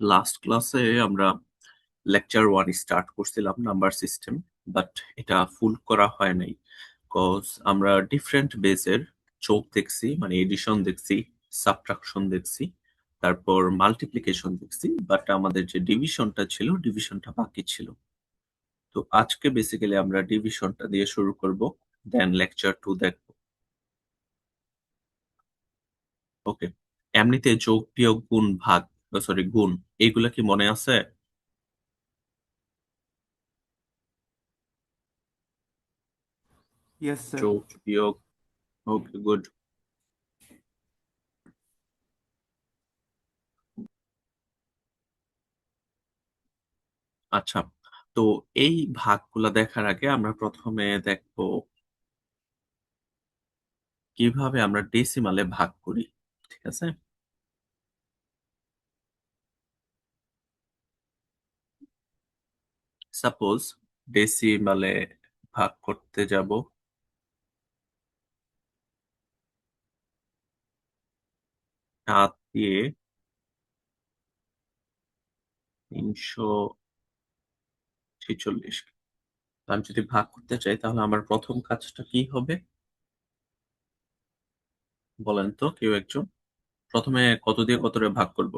Last ক্লাসে আমরা lecture 1 start করছিলাম নাম্বার সিস্টেম, বাট এটা ফুল করা হয় নাই কজ আমরা ডিফারেন্ট বেসের যোগ দেখছি, মানে এডিশন দেখছি, সাবট্রাকশন দেখছি, তারপর মাল্টিপ্লিকেশন দেখছি, বাট আমাদের যে ডিভিশনটা ছিল ডিভিশনটা বাকি ছিল। তো আজকে বেসিক্যালি আমরা ডিভিশনটা দিয়ে শুরু করব, দেন লেকচার 2 দেখব। ওকে, এমনিতে যোগ বিয়োগ গুণ ভাগ, সরি গুণ, এইগুলা কি মনে আছে? Yes, sir. যোগ বিয়োগ, ওকে গুড। আচ্ছা, তো এই ভাগগুলা দেখার আগে আমরা প্রথমে দেখবো কিভাবে আমরা ডেসিমালে ভাগ করি। ঠিক আছে, সাপোজ ডেসিমালে ভাগ করতে যাব, 7 দিয়ে 346। আমি যদি ভাগ করতে চাই তাহলে আমার প্রথম কাজটা কি হবে বলেন তো কেউ একজন? প্রথমে কত দিয়ে কতরে ভাগ করব?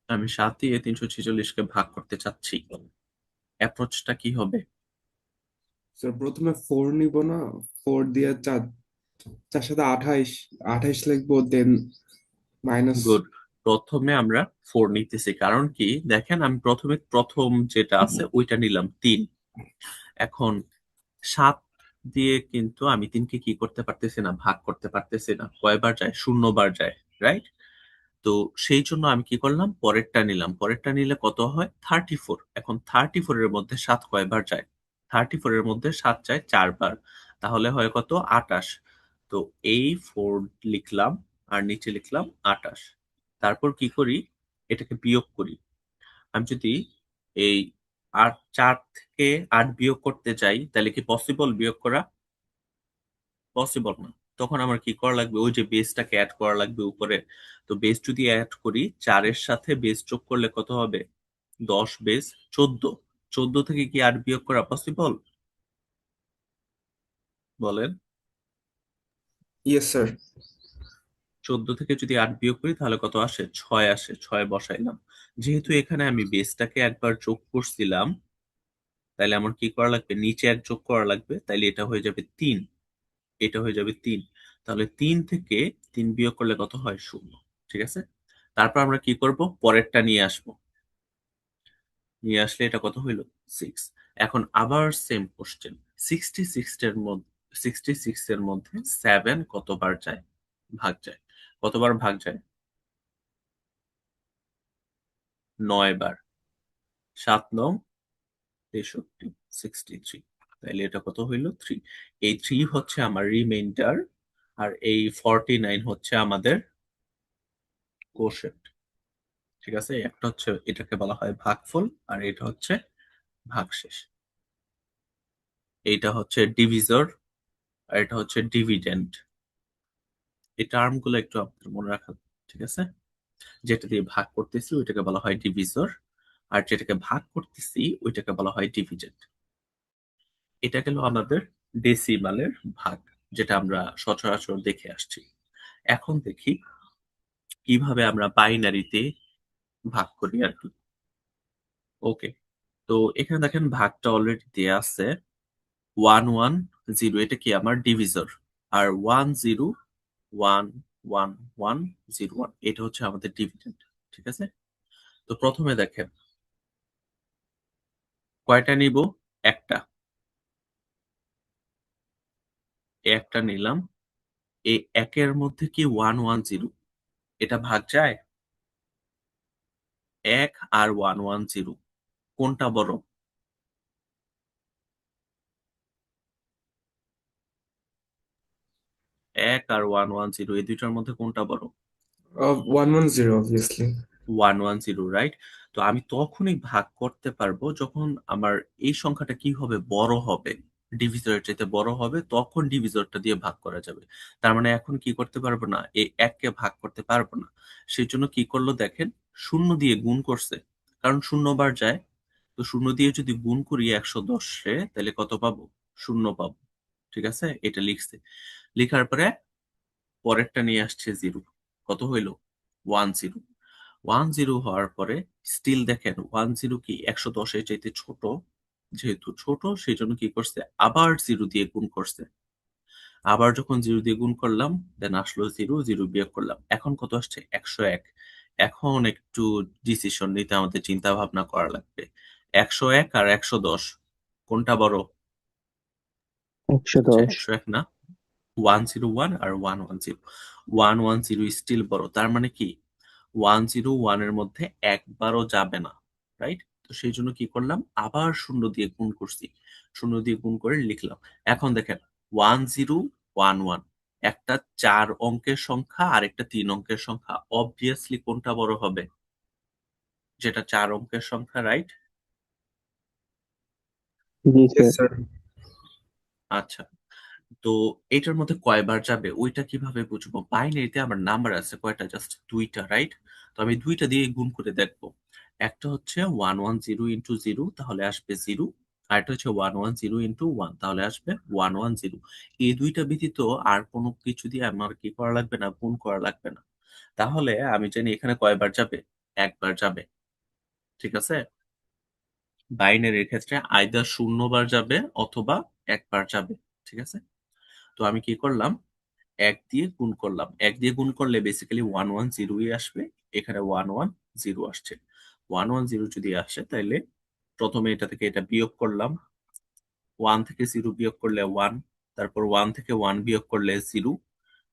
আমি 7 দিয়ে 346-কে ভাগ করতে চাচ্ছি, অ্যাপ্রোচটা কি হবে? স্যার প্রথমে 4 নিব না, 4 দিয়ে 4, 4 সাথে 28, 28 লিখবো, দেন মাইনাস। গুড। প্রথমে আমরা 4 নিতেছি, কারণ কি দেখেন, আমি প্রথমে প্রথম যেটা আছে ওইটা নিলাম 3। এখন 7 দিয়ে কিন্তু আমি 3কে কি করতে পারতেছি না, ভাগ করতে পারতেছি না। কয়বার যায়? 0 বার যায়, রাইট? তো সেই জন্য আমি কি করলাম, পরেরটা নিলাম। পরেরটা নিলে কত হয়? 34। এখন 34 এর মধ্যে 7 কয়বার যায়? 34 এর মধ্যে 7 যায় 4 বার, তাহলে হয় কত? 28। তো এই 4 লিখলাম আর নিচে লিখলাম 28। তারপর কি করি, এটাকে বিয়োগ করি। আমি যদি এই 4 থেকে 8 বিয়োগ করতে যাই তাহলে কি পসিবল বিয়োগ করা? পসিবল না। তখন আমার কি করা লাগবে, ওই যে বেসটাকে অ্যাড করা লাগবে উপরে। তো বেস যদি অ্যাড করি, 4 এর সাথে বেস যোগ করলে কত হবে? 10 বেস 14। 14 থেকে কি 8 বিয়োগ করা পসিবল? বলেন। Yes sir. 14 থেকে যদি 8 বিয়োগ করি তাহলে কত আসে? 6 আসে। 6 বসাইলাম। যেহেতু এখানে আমি বেসটাকে একবার যোগ করছিলাম, তাইলে আমার কি করা লাগবে? নিচে এক যোগ করা লাগবে, তাইলে এটা হয়ে যাবে 3। এটা হয়ে যাবে 3। তাহলে 3 থেকে 3 বিয়োগ করলে কত হয়? 0। ঠিক আছে, তারপর আমরা কি করব, পরেরটা নিয়ে আসবো। নিয়ে আসলে এটা কত হইল? 6। এখন আবার সেম কোশ্চেন, 66 এর মধ্যে 7 কতবার যায়, ভাগ যায়? কতবার ভাগ যায়? 9 বার। 7 9 63, 63। তাইলে এটা কত হইল? 3। এই 3 হচ্ছে আমার রিমাইন্ডার, আর এই 49 হচ্ছে আমাদের কোশেন্ট। ঠিক আছে, একটা হচ্ছে, এটাকে বলা হয় ভাগফল, আর এটা হচ্ছে ভাগশেষ। এইটা হচ্ছে ডিভিজর, আর এটা হচ্ছে ডিভিডেন্ড। এই টার্ম গুলো একটু আপনাদের মনে রাখা, ঠিক আছে? যেটা দিয়ে ভাগ করতেছি ওইটাকে বলা হয় ডিভিজর, আর যেটাকে ভাগ করতেছি ওইটাকে বলা হয় ডিভিডেন্ড। এটা গেল আমাদের ডেসিমালের ভাগ, যেটা আমরা সচরাচর দেখে আসছি। এখন দেখি কিভাবে আমরা বাইনারিতে ভাগ করি আর কি। ওকে, তো এখানে দেখেন ভাগটা অলরেডি দেয়া আছে। 1 1 0, এটা কি আমার ডিভিজর। আর 1 0 1 1 1 0 1, এটা হচ্ছে আমাদের ডিভিডেন্ড। ঠিক আছে, তো প্রথমে দেখেন কয়টা নিব? একটা। একটা নিলাম। এই একের মধ্যে কি 1 1 0 এটা ভাগ যায়? 1 আর 1 1 0 কোনটা বড়? 1 আর 1 1 0 এই দুইটার মধ্যে কোনটা বড়? 110 অবভিয়াসলি। 1 1 0, রাইট? তো আমি তখনই ভাগ করতে পারবো যখন আমার এই সংখ্যাটা কি হবে? বড় হবে। ডিভিজরের চাইতে বড় হবে তখন ডিভিজরটা দিয়ে ভাগ করা যাবে। তার মানে এখন কি করতে পারবো না, এই এককে ভাগ করতে পারবো না। সেই জন্য কি করলো দেখেন, শূন্য দিয়ে গুণ করছে, কারণ শূন্য বার যায়। তো শূন্য দিয়ে যদি গুণ করি 110-এ, তাহলে কত পাবো? শূন্য পাবো। ঠিক আছে, এটা লিখছে। লিখার পরে পরেরটা নিয়ে আসছে জিরো। কত হইলো? 10। 10 হওয়ার পরে স্টিল দেখেন 10 কি 110-এর চাইতে ছোট। যেহেতু ছোট সেই জন্য কি করছে, আবার জিরো দিয়ে গুণ করছে। আবার যখন জিরো দিয়ে গুণ করলাম, দেন আসলো জিরো, জিরো বিয়োগ করলাম, এখন কত আসছে? 101। এখন একটু ডিসিশন নিতে আমাদের চিন্তা ভাবনা করা লাগবে। 101 আর 110 কোনটা বড়? একশো আচ্ছা, দশ 101 না, 101 আর 110। 110 স্টিল বড়, তার মানে কি 101 এর মধ্যে একবারও যাবে না, রাইট? তো সেই জন্য কি করলাম, আবার শূন্য দিয়ে গুণ করছি। শূন্য দিয়ে গুণ করে লিখলাম। এখন দেখেন 1011, একটা 4 অঙ্কের সংখ্যা আর একটা 3 অঙ্কের সংখ্যা, অবভিয়াসলি কোনটা বড় হবে? যেটা 4 অঙ্কের সংখ্যা, রাইট? জি ইয়েস স্যার। স্যার। আচ্ছা, তো এটার মধ্যে কয়বার যাবে ওইটা কিভাবে বুঝবো? বাইনারিতে আমার নাম্বার আছে কয়টা? জাস্ট দুইটা, রাইট? তো আমি দুইটা দিয়ে গুণ করে দেখবো। একটা হচ্ছে 110 ইন্টু 0, তাহলে আসবে 0। আর একটা হচ্ছে 110 ইন্টু 1, তাহলে আসবে 110। এই দুইটা ব্যতীত আর কোনো কিছু দিয়ে আমার কি করা লাগবে না, গুণ করা লাগবে না। তাহলে আমি জানি এখানে কয়বার যাবে, একবার যাবে। ঠিক আছে, বাইনারির ক্ষেত্রে আইদার শূন্যবার যাবে অথবা একবার যাবে। ঠিক আছে, তো আমি কি করলাম, এক দিয়ে গুণ করলাম। এক দিয়ে গুণ করলে বেসিক্যালি 110ই আসবে। এখানে 110 আসছে। 110 যদি আসে তাহলে প্রথমে এটা থেকে এটা বিয়োগ করলাম। 1 থেকে 0 বিয়োগ করলে 1, তারপর 1 থেকে 1 বিয়োগ করলে 0,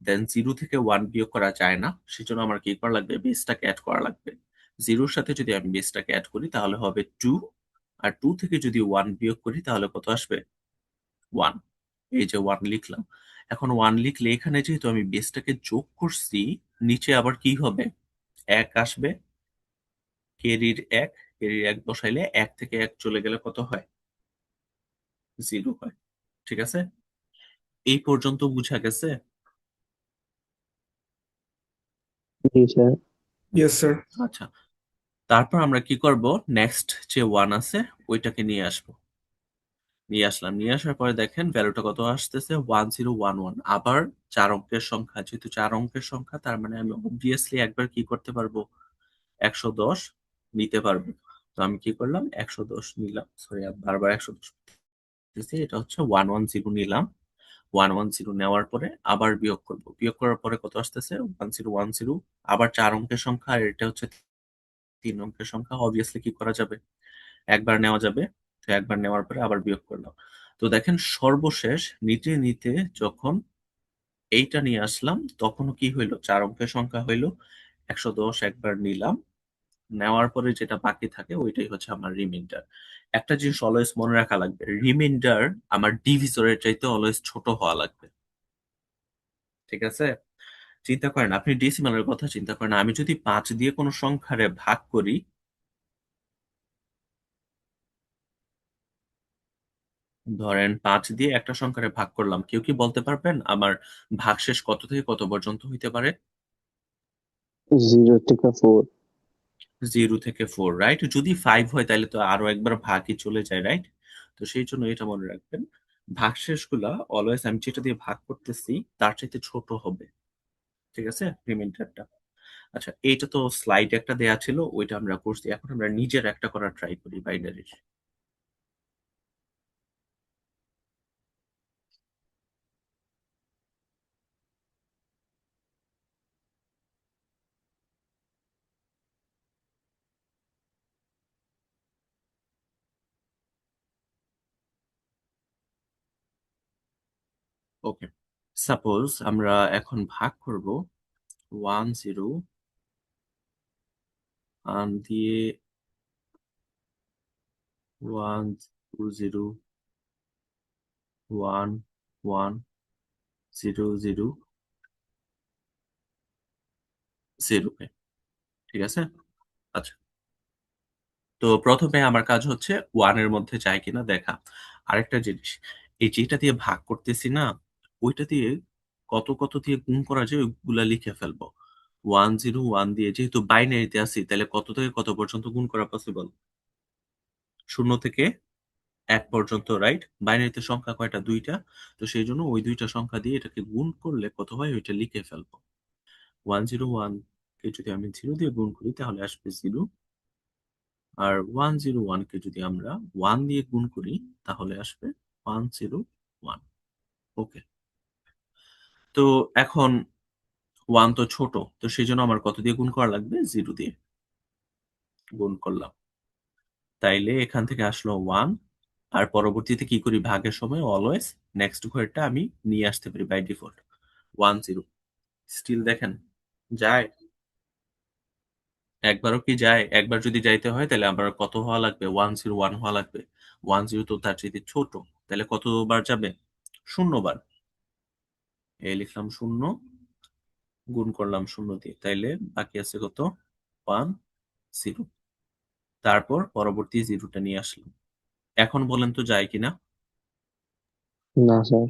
দেন 0 থেকে 1 বিয়োগ করা যায় না, সেজন্য আমার কি করা লাগবে, বেসটাকে অ্যাড করা লাগবে। 0-র সাথে যদি আমি বেসটাকে অ্যাড করি তাহলে হবে 2, আর 2 থেকে যদি 1 বিয়োগ করি তাহলে কত আসবে? 1। এই যে 1 লিখলাম। এখন 1 লিখলে এখানে যেহেতু আমি বেসটাকে যোগ করছি, নিচে আবার কি হবে? 1 আসবে। ক্যারির 1, ক্যারির 1 বসাইলে 1 থেকে 1 চলে গেলে কত হয়? 0 হয়। ঠিক আছে, এই পর্যন্ত বুঝা গেছে? জি স্যার। Yes sir. আচ্ছা, তারপর আমরা কি করব, নেক্সট যে 1 আছে ওইটাকে নিয়ে আসবো। নিয়ে আসলাম, নিয়ে আসার পরে দেখেন ভ্যালুটা কত আসতেছে, 1011। আবার 4 অঙ্কের সংখ্যা, যেহেতু 4 অঙ্কের সংখ্যা তার মানে আমি অবভিয়াসলি একবার কি করতে পারবো, 110 নিতে পারবো। তো আমি কি করলাম, 110 নিলাম। সরি, বারবার 110 দিতেছি। এটা হচ্ছে 110 নিলাম। 110 নেওয়ার পরে আবার বিয়োগ করব। বিয়োগ করার পরে কত আসতেছে, 1010। আবার 4 অঙ্কের সংখ্যা আর এটা হচ্ছে 3 অঙ্কের সংখ্যা, অবভিয়াসলি কি করা যাবে, একবার নেওয়া যাবে। তো একবার নেওয়ার পরে আবার বিয়োগ করলাম। তো দেখেন সর্বশেষ নিতে নিতে যখন এইটা নিয়ে আসলাম তখনও কি হইলো, 4 অঙ্কের সংখ্যা হইলো। 110 একবার নিলাম, নেওয়ার পরে যেটা বাকি থাকে ওইটাই হচ্ছে আমার রিমাইন্ডার। একটা জিনিস অলওয়েজ মনে রাখা লাগবে, রিমাইন্ডার আমার ডিভিজরের চাইতে অলওয়েজ ছোট হওয়া লাগবে। ঠিক আছে, চিন্তা করেন, আপনি ডেসিমালের কথা চিন্তা করেন, আমি যদি 5 দিয়ে কোনো সংখ্যারে ভাগ করি, ধরেন 5 দিয়ে একটা সংখ্যারে ভাগ করলাম, কেউ কি বলতে পারবেন আমার ভাগশেষ কত থেকে কত পর্যন্ত হইতে পারে? 0 থেকে 4। 0 থেকে 4, রাইট? যদি 5 হয় তাহলে তো আরো একবার ভাগই চলে যায়, রাইট? তো সেই জন্য এটা মনে রাখবেন, ভাগশেষগুলা অলওয়েজ আমি যেটা দিয়ে ভাগ করতেছি তার চাইতে ছোট হবে। ঠিক আছে, রিমাইন্ডারটা। আচ্ছা, এইটা তো স্লাইডে একটা দেয়া ছিল, ওইটা আমরা করছি। এখন আমরা নিজের একটা করার ট্রাই করি বাইনারির। ওকে, সাপোজ আমরা এখন ভাগ করব 10 দিয়ে 120 1100 কে। ঠিক আছে, আচ্ছা, তো প্রথমে আমার কাজ হচ্ছে ওয়ান এর মধ্যে যায় কিনা দেখা। আরেকটা জিনিস, এই যেটা দিয়ে ভাগ করতেছি না, ওইটা দিয়ে কত কত দিয়ে গুণ করা যায় ওইগুলা লিখে ফেলবো। 101 দিয়ে যেহেতু বাইনারিতে আছি, তাহলে কত থেকে কত পর্যন্ত গুণ করা পসিবল? 0 থেকে 1 পর্যন্ত, রাইট? বাইনারিতে সংখ্যা কয়টা? 2টা। তো সেই জন্য ওই 2টা সংখ্যা দিয়ে এটাকে গুণ করলে কত হয় ওইটা লিখে ফেলবো। 101 কে যদি আমি 0 দিয়ে গুণ করি তাহলে আসবে 0, আর 101 কে যদি আমরা 1 দিয়ে গুণ করি তাহলে আসবে 101। ওকে, তো এখন 1 তো ছোট, তো সেই জন্য আমার কত দিয়ে গুণ করা লাগবে? 0 দিয়ে গুণ করলাম। তাইলে এখান থেকে আসলো 1, আর পরবর্তীতে কি করি? ভাগের সময় অলওয়েজ নেক্সট ঘরেরটা আমি নিয়ে আসতে পারি বাই ডিফল্ট। 10 স্টিল দেখেন যায়? একবারও কি যায়? একবার যদি যাইতে হয় তাহলে আবার কত হওয়া লাগবে? 101 হওয়া লাগবে। 10 তো তার চাইতে ছোট, তাহলে কতবার যাবে? 0 বার। এই লিখলাম 0, গুণ করলাম 0 দিয়ে, তাইলে বাকি আছে কত? 10। তারপর পরবর্তী জিরোটা নিয়ে আসলাম। এখন বলেন তো যায় কিনা? না স্যার।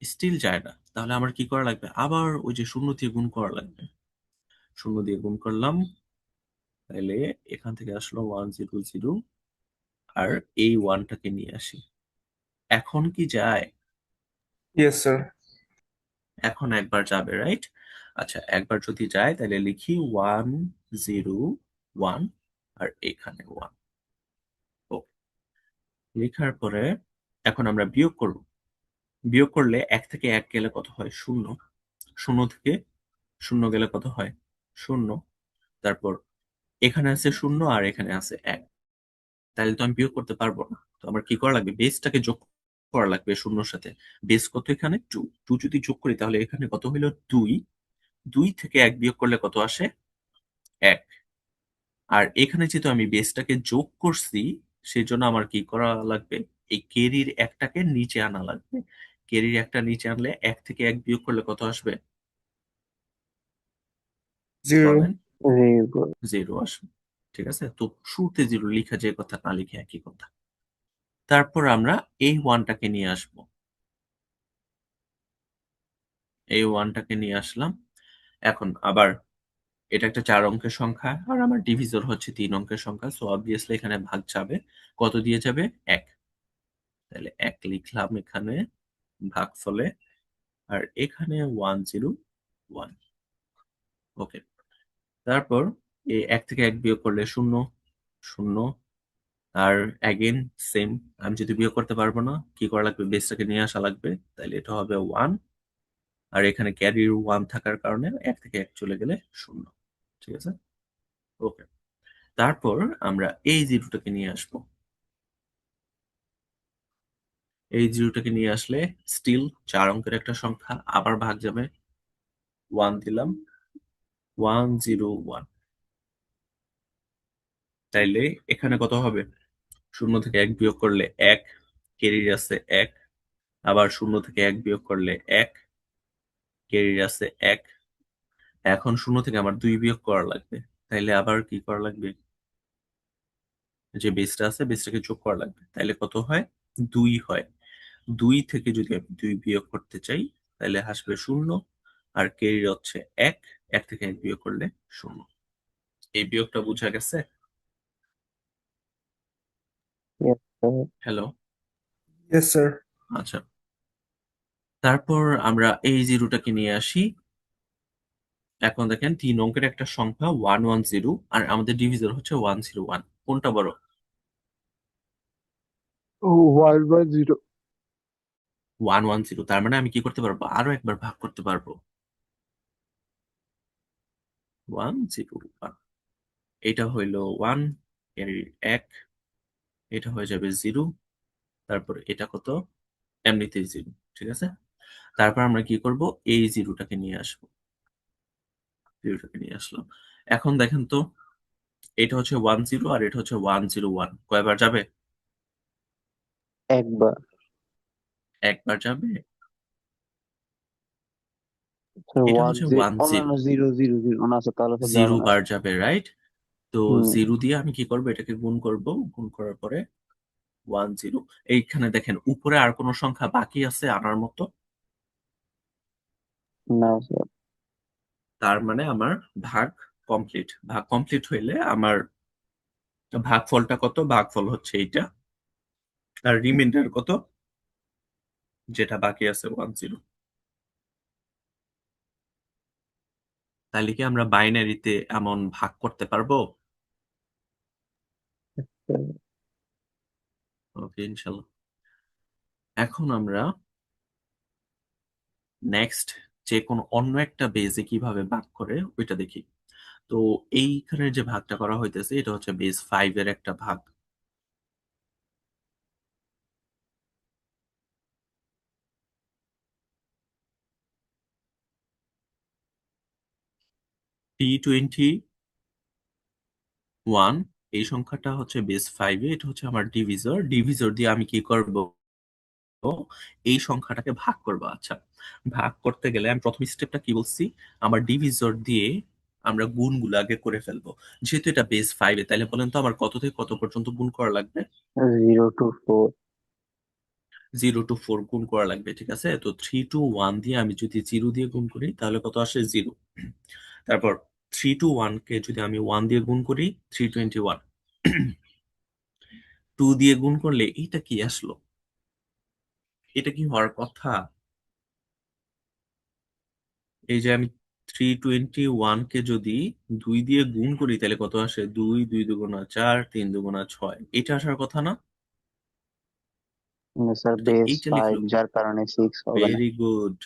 স্টিল যায় না। তাহলে আমার কি করা লাগবে? আবার ওই যে 0 দিয়ে গুণ করা লাগবে। 0 দিয়ে গুণ করলাম, তাহলে এখান থেকে আসলো 100, আর এই 1টাকে নিয়ে আসি। এখন কি যায়? Yes sir. এখন একবার যাবে, রাইট? আচ্ছা, একবার যদি যায় তাহলে লিখি 101, আর এখানে 1। ওকে, লেখার পরে এখন আমরা বিয়োগ করব। বিয়োগ করলে 1 থেকে 1 গেলে কত হয়? 0। 0 থেকে 0 গেলে কত হয়? 0। তারপর এখানে আছে 0 আর এখানে আছে 1, তাহলে তো আমি বিয়োগ করতে পারবো না। তো আমার কি করা লাগবে? বেসটাকে যোগ করা লাগবে 0-র সাথে। বেস কত এখানে? 2। 2 যদি যোগ করি তাহলে এখানে কত হইল? 2। 2 থেকে 1 বিয়োগ করলে কত আসে? 1। আর এখানে যেহেতু আমি বেসটাকে যোগ করছি, সেজন্য আমার কি করা লাগবে? এই কেরির একটাকে নিচে আনা লাগবে। কেরির একটা নিচে আনলে 1 থেকে 1 বিয়োগ করলে কত আসবে? জিরো। বলেন। জি। 0 আসবে। ঠিক আছে? তো শুরুতে 0 লিখা যে কথা, না লিখে একই কথা। তারপর আমরা এই 1টাকে নিয়ে আসবো। এই 1টাকে নিয়ে আসলাম। এখন আবার এটা একটা 4 অঙ্কের সংখ্যা, আর আমার ডিভিজর হচ্ছে 3 অঙ্কের সংখ্যা। সো অবভিয়াসলি এখানে ভাগ যাবে। কত দিয়ে যাবে? 1। তাহলে 1 লিখলাম এখানে ভাগফলে, আর এখানে 101। ওকে, তারপর এই 1 থেকে 1 বিয়োগ করলে 0, 0, আর অ্যাগেন সেম। আমি যদি বিয়োগ করতে পারবো না, কি করা লাগবে? বেসটাকে নিয়ে আসা লাগবে। তাহলে এটা হবে 1, আর এখানে ক্যারির 1 থাকার কারণে 1 থেকে 1 চলে গেলে 0। ঠিক আছে? ওকে, তারপর আমরা এই জিরোটাকে নিয়ে আসবো। এই জিরোটাকে নিয়ে আসলে স্টিল 4 অঙ্কের একটা সংখ্যা, আবার ভাগ যাবে। 1 দিলাম, 101। তাইলে এখানে কত হবে? 0 থেকে 1 বিয়োগ করলে 1, ক্যারির আছে 1। আবার 0 থেকে 1 বিয়োগ করলে 1, ক্যারির আছে 1। এখন 0 থেকে আমার 2 বিয়োগ করা লাগবে। তাইলে আবার কি করা লাগবে? যে বেসটা আছে বেসটাকে যোগ করা লাগবে। তাইলে কত হয়? 2 হয়। 2 থেকে যদি আমি 2 বিয়োগ করতে চাই তাহলে আসবে 0, আর ক্যারির হচ্ছে 1। 1 থেকে 1 বিয়োগ করলে 0। এই বিয়োগটা বোঝা গেছে? Yes, sir. Hello? Yes sir. আচ্ছা, তারপর আমরা এই জিরোটাকে নিয়ে আসি। এখন দেখেন 3 অঙ্কের একটা সংখ্যা 110, আর আমাদের ডিভিজর হচ্ছে 101। কোনটা বড়? 110. 110। তার মানে আমি কি করতে পারবো? আরো একবার ভাগ করতে পারবো। 101, এটা হইলো 1, এর 1, এটা হয়ে যাবে 0। তারপর এটা কত? এমনিতেই 0। ঠিক আছে? তারপর আমরা কি করব? এই জিরোটাকে নিয়ে আসবো। জিরোটাকে নিয়ে আসলাম। এখন দেখেন তো, এটা হচ্ছে 10 আর এটা হচ্ছে 101, কয়বার যাবে? একবার। একবার যাবে। স্যার এটা ওয়ান হচ্ছে জিরো, ও না 10। না, 0 0 0 না স্যার, তাহলে স্যার যাবে 0 না বার স্যার। যাবে, রাইট? তো হুম। 0 দিয়ে আমি কি করব? এটাকে গুণ করব। গুণ করার পরে 10। এইখানে দেখেন উপরে আর কোনো সংখ্যা বাকি আছে আনার মতো? না স্যার। তার মানে আমার ভাগ কমপ্লিট। ভাগ কমপ্লিট হইলে আমার ভাগফলটা কত? ভাগফল হচ্ছে এইটা। আর রিমাইন্ডার কত? যেটা বাকি আছে 10। তাহলে কি আমরা বাইনারিতে এমন ভাগ করতে পারবো? ওকে, ইনশাল্লাহ। এখন আমরা নেক্সট যে কোনো অন্য একটা বেজে কিভাবে ভাগ করে ওইটা দেখি। তো এইখানে যে ভাগটা করা হইতেছে এটা হচ্ছে বেস 5 এর একটা ভাগ। T21 এই সংখ্যাটা হচ্ছে বেস 5 এ, এটা হচ্ছে আমার ডিভিজর। ডিভিজর দিয়ে আমি কি করব? এই সংখ্যাটাকে ভাগ করব। আচ্ছা, ভাগ করতে গেলে আমি প্রথম স্টেপটা কি বলছি? আমার ডিভিজর দিয়ে আমরা গুণগুলো আগে করে ফেলবো। যেহেতু এটা বেস 5 এ, তাহলে বলেন তো আমার কত থেকে কত পর্যন্ত গুণ করা লাগবে? 0 to 4। 0 to 4 গুণ করা লাগবে, ঠিক আছে? তো 3 to 1 দিয়ে আমি যদি 0 দিয়ে গুণ করি তাহলে কত আসে? 0। তারপর 3 to 1 কে যদি আমি 1 দিয়ে গুণ করি, 321। 2 দিয়ে গুণ করলে এটা কি আসলো? এটা কি হওয়ার কথা? এই যে আমি 321 কে যদি 2 দিয়ে গুণ করি তাহলে কত আসে? 2, 2 দুগুণা 4, 3 দুগুণা 6, এটা আসার কথা না? স্যার তো বেস এইটা 5 লিখলো। যার কারণে 6 হবে না। Very good.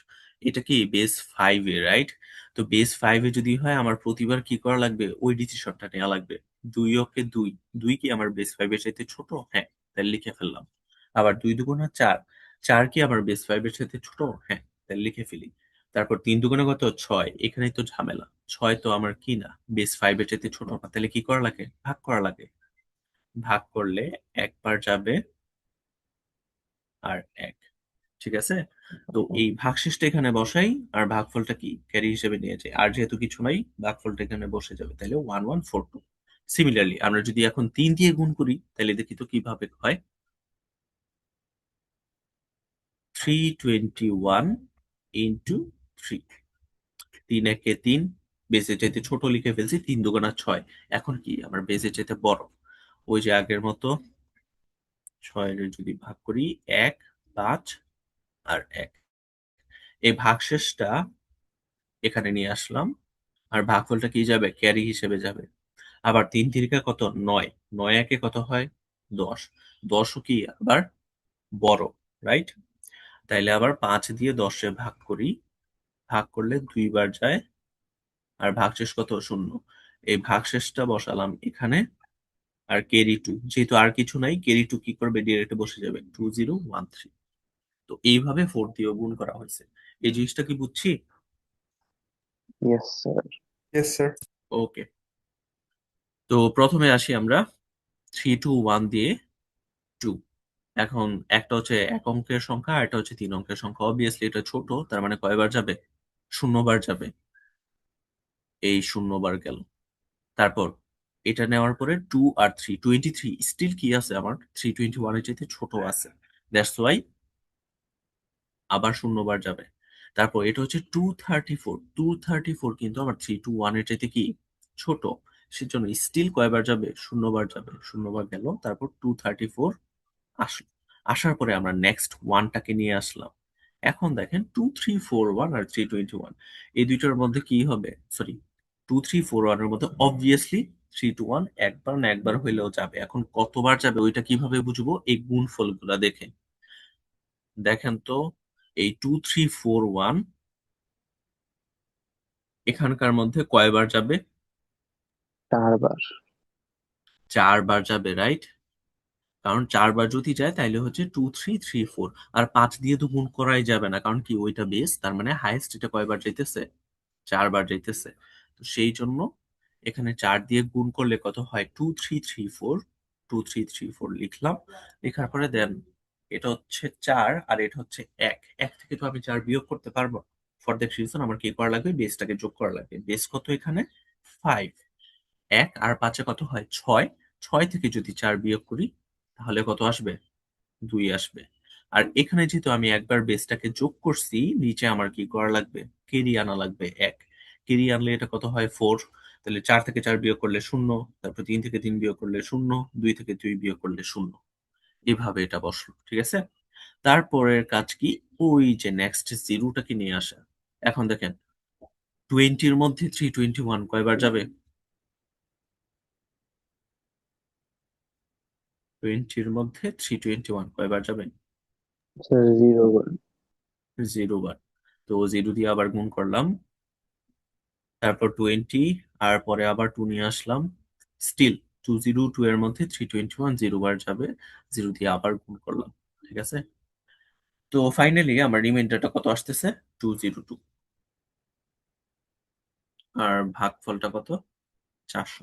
এটা কি বেস 5 এ, রাইট? তো বেস 5 এ যদি হয় আমার প্রতিবার কি করা লাগবে? ওই ডিসিশনটা নেওয়া লাগবে। 2 ওকে 2, 2 কি আমার বেস 5 এর চাইতে ছোট? হ্যাঁ, তাহলে লিখে ফেললাম। আবার 2 দুগুণা 4, 4 কি আমার বেস 5 এর চাইতে ছোট? হ্যাঁ, তাহলে লিখে ফেলি। তারপর 3 দুগুণা কত? 6, এখানেই তো ঝামেলা। 6 তো আমার কি না, বেস 5 এর চাইতে ছোট না। তাহলে কি করা লাগে? ভাগ করা লাগে। ভাগ করলে একবার যাবে আর এক, ঠিক আছে? তো এই ভাগশেষটা এখানে বসাই আর ভাগফলটা কি ক্যারি হিসেবে নিয়ে যাই। আর যেহেতু কিছু নাই, ভাগফলটা এখানে বসে যাবে, তাহলে 1142। সিমিলারলি আমরা যদি এখন 3 দিয়ে গুণ করি তাহলে দেখি তো কিভাবে হয়। 321 ইন্টু 3। 3 একে 3, বেসে চাইতে ছোট লিখে ফেলছি। 3 দুগুণা 6, এখন কি আমার বেসে চাইতে বড়। ওই যে আগের মতো 6 এর যদি ভাগ করি, 1, 5 আর 1। এই ভাগশেষটা এখানে নিয়ে আসলাম। আর ভাগফলটা কি যাবে? ক্যারি হিসেবে যাবে। আবার 3 তিরিকা কত? 9, 9 একে কত হয়? 10। 10ও কি আবার বড়, রাইট? তাইলে আবার 5 দিয়ে 10 এ ভাগ করি। ভাগ করলে 2 বার যায়। আর ভাগশেষ কত? 0। এই ভাগশেষটা বসালাম এখানে। আর ক্যারি 2, যেহেতু আর কিছু নাই, ক্যারি 2 কি করবে? ডিরেক্ট বসে যাবে 2013। তো এইভাবে 4 দিয়ে গুণ করা হয়েছে। এই জিনিসটা কি বুঝছি? Yes sir. Yes sir. Okay. তো প্রথমে আসি আমরা 3 to 1 দিয়ে 2। এখন একটা হচ্ছে এক অঙ্কের সংখ্যা আর একটা হচ্ছে 3 অঙ্কের সংখ্যা। অবভিয়াসলি এটা ছোট, তার মানে কয়বার যাবে? 0 বার যাবে। এই 0 বার গেল। তারপর এটা নেওয়ার পরে 2 আর 3, 23 স্টিল কি আছে আমার? 321 এর চাইতে ছোট আছে। দ্যাটস ওয়াই আবার 0 বার যাবে। তারপর এটা হচ্ছে 234, 234 কিন্তু আমার 321 এর চাইতে কি ছোট। সেজন্য স্টিল কয়বার যাবে? 0 বার যাবে। 0 বার গেল, তারপর 234 আসলো। আসার পরে আমরা নেক্সট ওয়ানটাকে নিয়ে আসলাম। এখন দেখেন 2341 আর 321 এই দুইটার মধ্যে কি হবে? সরি, 2341 এর মধ্যে অবভিয়াসলি 321 একবার না একবার হইলেও যাবে। এখন কতবার যাবে ওইটা কিভাবে বুঝবো? এই গুণফলগুলা দেখে। দেখেন তো, এই 2341 এখানকার মধ্যে কয়বার যাবে? 4 বার। 4 বার যাবে, রাইট? কারণ 4 বার যদি যায় তাইলে হচ্ছে 2334। আর 5 দিয়ে তো গুণ করাই যাবে না, কারণ কি ওইটা বেস, তার মানে হাইয়েস্ট এটা কয়বার যাইতেছে? 4 বার যাইতেছে। তো সেই জন্য এখানে 4 দিয়ে গুণ করলে কত হয়? 2334। 2334 লিখলাম। লেখার পরে দেন এটা হচ্ছে 4 আর এটা হচ্ছে 1। 1 থেকে তো আমি 4 বিয়োগ করতে পারবো। ফর দ্যাট রিজন আমার কি করা লাগবে? বেসটাকে যোগ করা লাগবে। বেস কত এখানে? 5। 1 আর 5 কত হয়? 6। 6 থেকে যদি 4 বিয়োগ করি তাহলে কত আসবে? 2 আসবে। আর এখানে যেহেতু আমি একবার বেসটাকে যোগ করছি, নিচে আমার কি করা লাগবে? কেরি আনা লাগবে 1। কেরি আনলে এটা কত হয়? 4। তাহলে 4 থেকে 4 বিয়োগ করলে 0, তারপর 3 থেকে 3 বিয়োগ করলে 0, 2 থেকে 2 বিয়োগ করলে 0। এভাবে এটা বসলো, ঠিক আছে? তারপরের কাজ কি? ওই যে নেক্সট জিরোটাকে নিয়ে আসা। এখন দেখেন 20 এর মধ্যে 321 কয়বার যাবে? 20 এর মধ্যে 321 কয়বার যাবে? স্যার 0 বার। 0 বার। তো 0 দিয়ে আবার গুণ করলাম, তারপর 20, আর পরে আবার 2 নিয়ে আসলাম। স্টিল 202 এর মধ্যে 321 0 বার যাবে, 0 দিয়ে আবার গুণ করলাম, ঠিক আছে? তো ফাইনালি আমার রিমাইন্ডারটা কত আসতেছে? 202। আর ভাগফলটা কত? 400।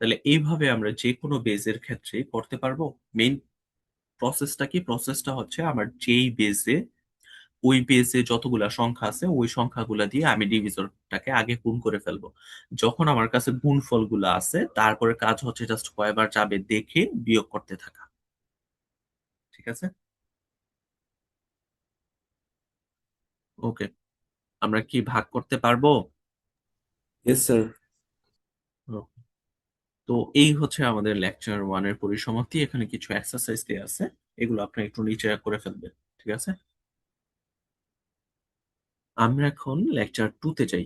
তাহলে এইভাবে আমরা যে কোনো বেজের ক্ষেত্রে করতে পারবো। মেইন প্রসেসটা কি? প্রসেসটা হচ্ছে আমার যেই বেজে, ওই বেজে যতগুলা সংখ্যা আছে ওই সংখ্যাগুলা দিয়ে আমি ডিভিজরটাকে আগে গুণ করে ফেলবো। যখন আমার কাছে গুণফলগুলো আছে, তারপরে কাজ হচ্ছে জাস্ট কয়বার যাবে দেখে বিয়োগ করতে থাকা, ঠিক আছে? ওকে, আমরা কি ভাগ করতে পারবো? Yes sir. ও, তো এই হচ্ছে আমাদের লেকচার 1 এর পরিসমাপ্তি। এখানে কিছু এক্সারসাইজ দেয়া আছে, এগুলো আপনি একটু নিচে করে ফেলবেন, ঠিক আছে? আমরা এখন লেকচার 2 তে যাই।